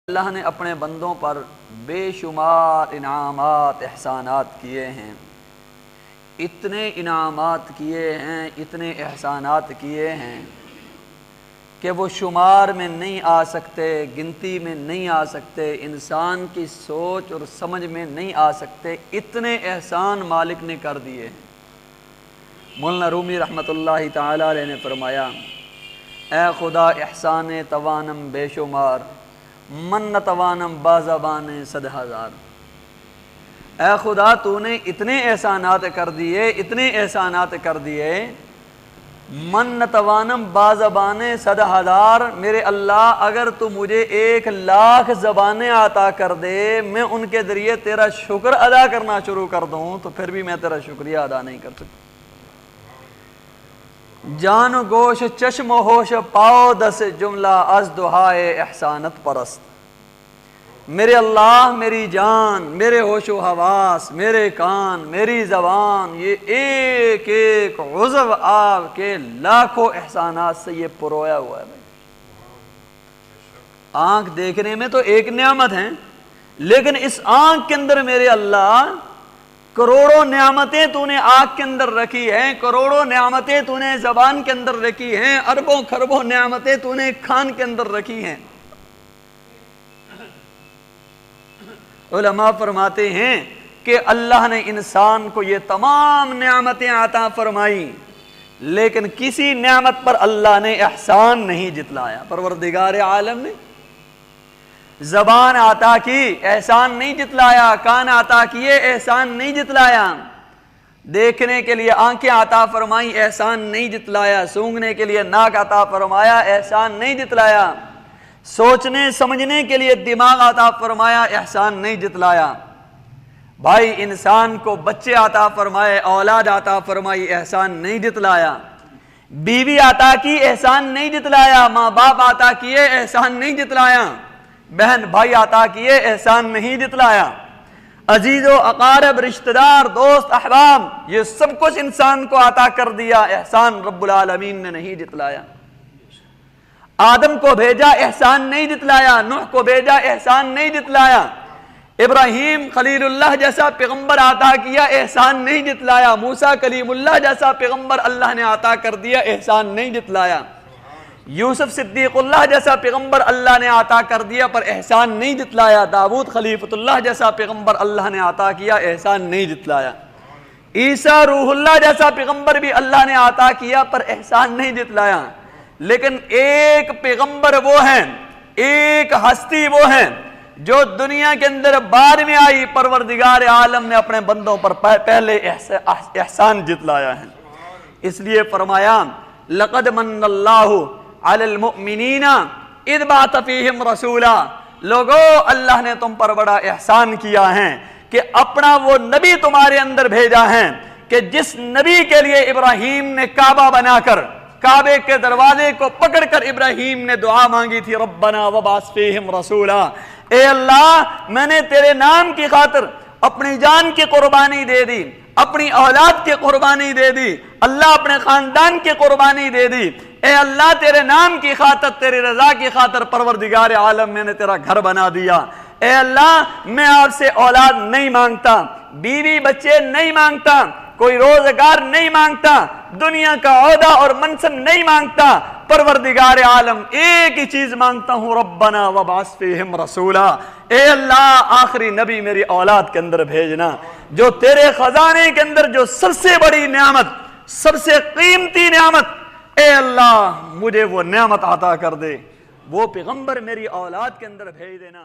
اللہ نے اپنے بندوں پر بے شمار انعامات احسانات کیے ہیں، اتنے انعامات کیے ہیں، اتنے احسانات کیے ہیں کہ وہ شمار میں نہیں آ سکتے، گنتی میں نہیں آ سکتے، انسان کی سوچ اور سمجھ میں نہیں آ سکتے، اتنے احسان مالک نے کر دیے ہیں۔ مولانا رومی رحمۃ اللہ تعالی علیہ نے فرمایا، اے خدا احسان توانم بے شمار، من نہ توانم بازبان صد ہزار۔ اے خدا تو نے اتنے احسانات کر دیے، اتنے احسانات کر دیے، من نہ توانم بازبان صد ہزار، میرے اللہ اگر تو مجھے 1,00,000 زبانیں عطا کر دے، میں ان کے ذریعے تیرا شکر ادا کرنا شروع کر دوں تو پھر بھی میں تیرا شکریہ ادا نہیں کر سکتا۔ جان و گوش چشم و ہوش پاؤ دس جملہ از دعائے احسانت پرست۔ میرے اللہ میری جان، میرے ہوش و حواس، میرے کان، میری زبان، یہ ایک ایک عضو آپ کے لاکھوں احسانات سے یہ پرویا ہوا ہے۔ آنکھ دیکھنے میں تو ایک نعمت ہے، لیکن اس آنکھ کے اندر میرے اللہ کروڑوں نعمتیں تو نے آنکھ کے اندر رکھی ہیں، کروڑوں نعمتیں تو نے زبان کے اندر رکھی ہیں، اربوں خربوں نعمتیں تو نے کان کے اندر رکھی ہیں۔ علماء فرماتے ہیں کہ اللہ نے انسان کو یہ تمام نعمتیں عطا فرمائی، لیکن کسی نعمت پر اللہ نے احسان نہیں جتلایا۔ پروردگار عالم نے زبان عطا کی، احسان نہیں جتلایا، کان عطا کیے، احسان نہیں جتلایا، دیکھنے کے لیے آنکھیں عطا فرمائی، احسان نہیں جتلایا، سونگھنے کے لیے ناک عطا فرمایا، احسان نہیں جتلایا، سوچنے سمجھنے کے لیے دماغ عطا فرمایا، احسان نہیں جتلایا۔ بھائی انسان کو بچے عطا فرمائے، اولاد عطا فرمائی، احسان نہیں جتلایا، بیوی عطا کی، احسان نہیں جتلایا، ماں باپ عطا کیے، احسان نہیں جتلایا، بہن بھائی عطا کیے، احسان نہیں جتلایا، عزیز و اقارب رشتہ دار دوست احباب یہ سب کچھ انسان کو عطا کر دیا، احسان رب العالمین نے نہیں جتلایا۔ آدم کو بھیجا، احسان نہیں جتلایا، نوح کو بھیجا، احسان نہیں جتلایا، ابراہیم خلیل اللہ جیسا پیغمبر عطا کیا، احسان نہیں جتلایا، موسیٰ کلیم اللہ جیسا پیغمبر اللہ نے عطا کر دیا، احسان نہیں جتلایا، یوسف صدیق اللہ جیسا پیغمبر اللہ نے عطا کر دیا پر احسان نہیں جتلایا، داؤد خلیفۃ اللہ جیسا پیغمبر اللہ نے عطا کیا، احسان نہیں جتلایا، عیسیٰ روح اللہ جیسا پیغمبر بھی اللہ نے عطا کیا پر احسان نہیں جتلایا۔ لیکن ایک پیغمبر وہ ہیں، ایک ہستی وہ ہیں جو دنیا کے اندر بعد میں آئی، پروردگار عالم نے اپنے بندوں پر پہلے احسان جتلایا ہے۔ اس لیے فرمایا لقد من اللہ علی المؤمنین اذ بعث فیہم رسولا، لوگو اللہ نے تم پر بڑا احسان کیا ہے کہ اپنا وہ نبی تمہارے اندر بھیجا ہے کہ جس نبی کے لیے ابراہیم نے کعبہ بنا کر، کعبے کے دروازے کو پکڑ کر ابراہیم نے دعا مانگی تھی، ربنا وبعث فیہم رسولا، اے اللہ میں نے تیرے نام کی خاطر اپنی جان کی قربانی دے دی، اپنی اولاد کی قربانی دے دی، اللہ اپنے خاندان کی قربانی دے دی، اے اللہ تیرے نام کی خاطر، تیری رضا کی خاطر پروردگار عالم میں نے تیرا گھر بنا دیا، اے اللہ میں آپ سے اولاد نہیں مانگتا، بیوی بچے نہیں مانگتا، کوئی روزگار نہیں مانگتا، دنیا کا عہدہ اور منصب نہیں مانگتا، پروردگار عالم ایک ہی چیز مانگتا ہوں، ربنا وبعث فیہم رسولا، اے اللہ آخری نبی میری اولاد کے اندر بھیجنا، جو تیرے خزانے کے اندر جو سب سے بڑی نعمت، سب سے قیمتی نعمت، اے اللہ مجھے وہ نعمت عطا کر دے، وہ پیغمبر میری اولاد کے اندر بھیج دینا۔